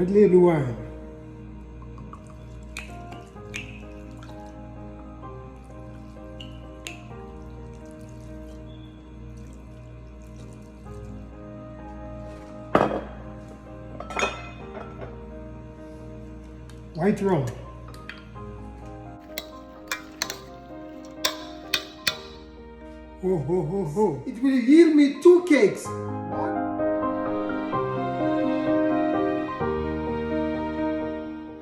red label wine. White rum. Ho ho ho ho. It will yield me 2 cakes.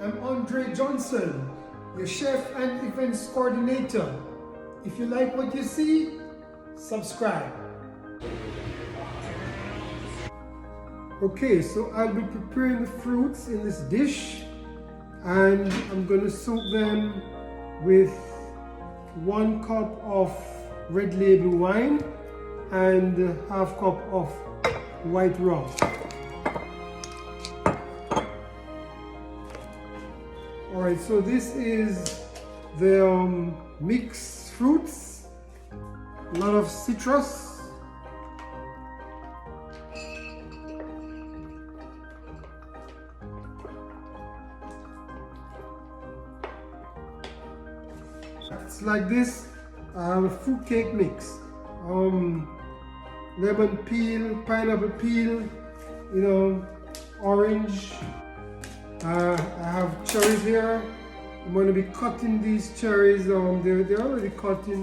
I'm Andre Johnson, your chef and events coordinator. If you like what you see, subscribe. Okay, so I'll be preparing the fruits in this dish, and I'm going to soak them with 1 cup of red label wine and ½ cup of white rum. Alright, so this is the mixed fruits, a lot of citrus, it's like this. Fruit cake mix, lemon peel, pineapple peel, orange. I have cherries here. I'm going to be cutting these cherries. They're already cut in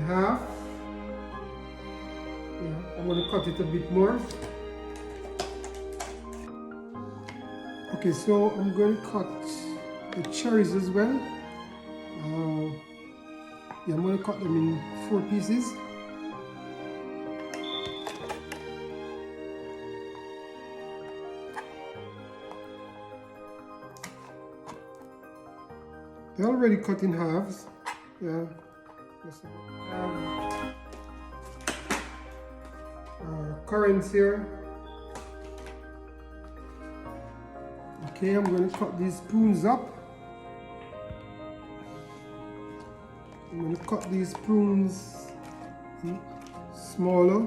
half. Yeah, I'm going to cut it a bit more. Okay, so I'm going to cut the cherries as well. Yeah, I'm going to cut them in 4 pieces. They're already cut in halves. Yeah. Currants here. Okay, I'm going to cut these prunes up. I'm going to cut these prunes smaller.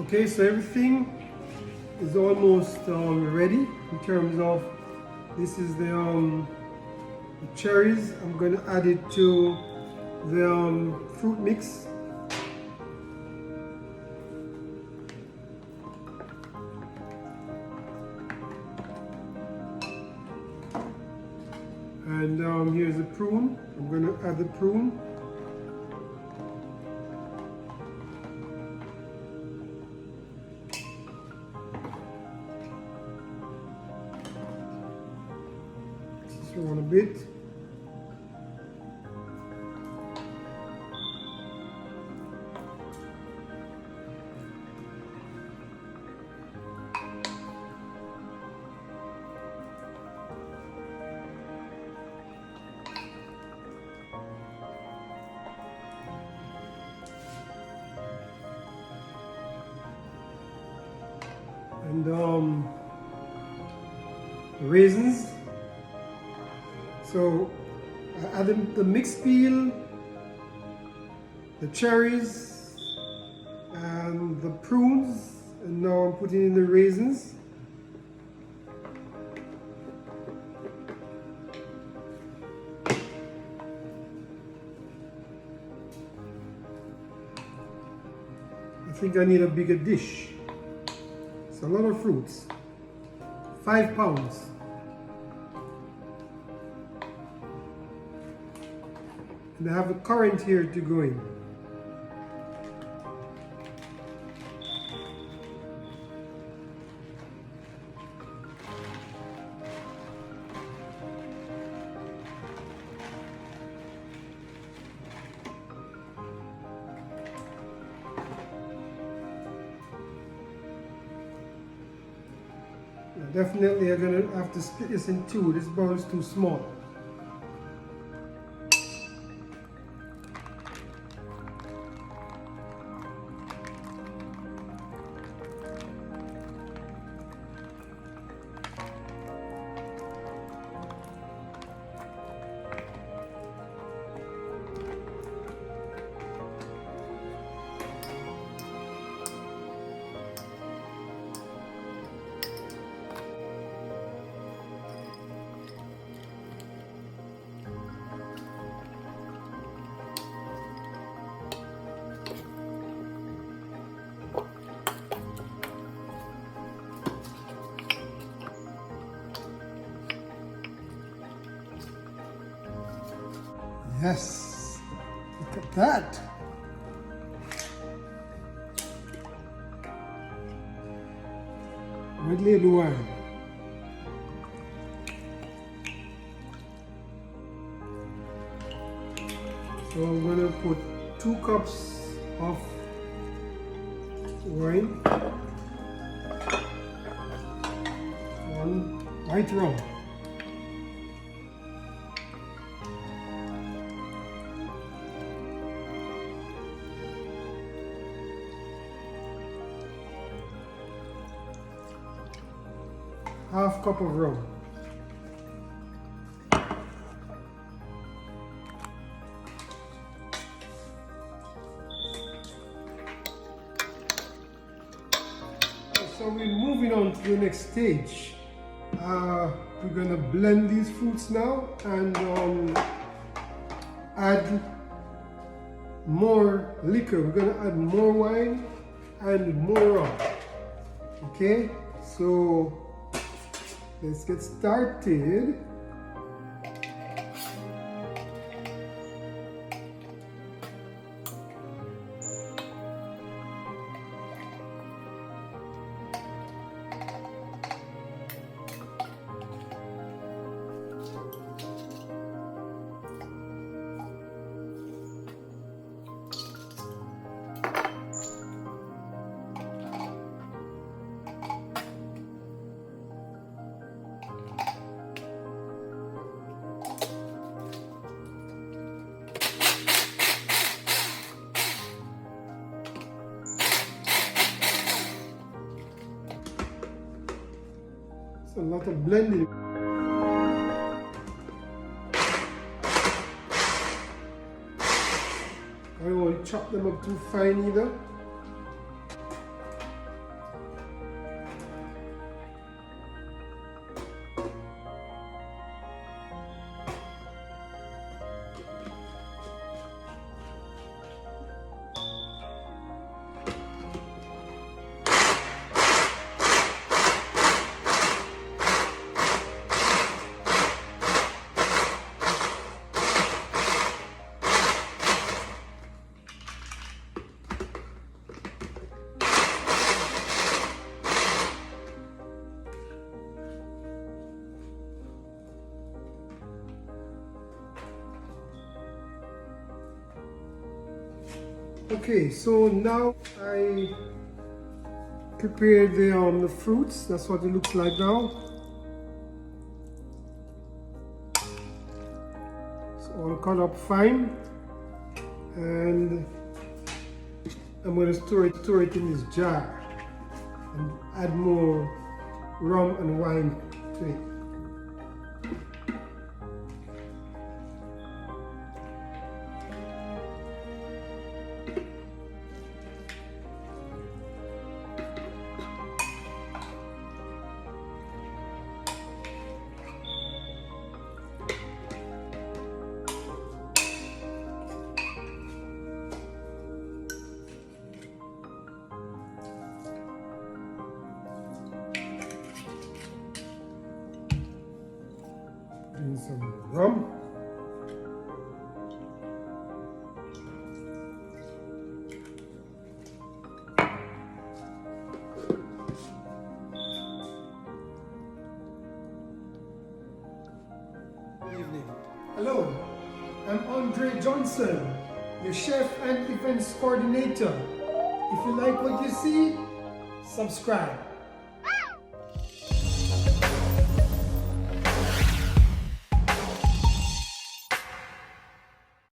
Okay, so everything is almost ready in terms of, this is the cherries. I'm going to add it to the fruit mix. And here's the prune. I'm going to add the prune. Just on a bit. And raisins. So I added the mixed peel, the cherries, and the prunes, and now I'm putting in the raisins. I think I need a bigger dish. It's a lot of fruits. 5 pounds. And I have a currant here to go in. Definitely I'm going to have to split this in 2. This bowl is too small. Yes, look at that. Red label wine. So I'm going to put 2 cups of wine, 1 white rum, half cup of rum, so we're moving on to the next stage. We're gonna blend these fruits now and add more liquor. We're gonna add more wine and more rum. Okay, so let's get started. It's a lot of blending. I don't want to chop them up too fine either. Okay, so now I prepared the fruits. That's what it looks like now. So all cut up fine, and I'm going to store it in this jar and add more rum and wine to it. And some rum. Good evening. Hello, I'm Andre Johnson, your chef and events coordinator. If you like what you see, subscribe.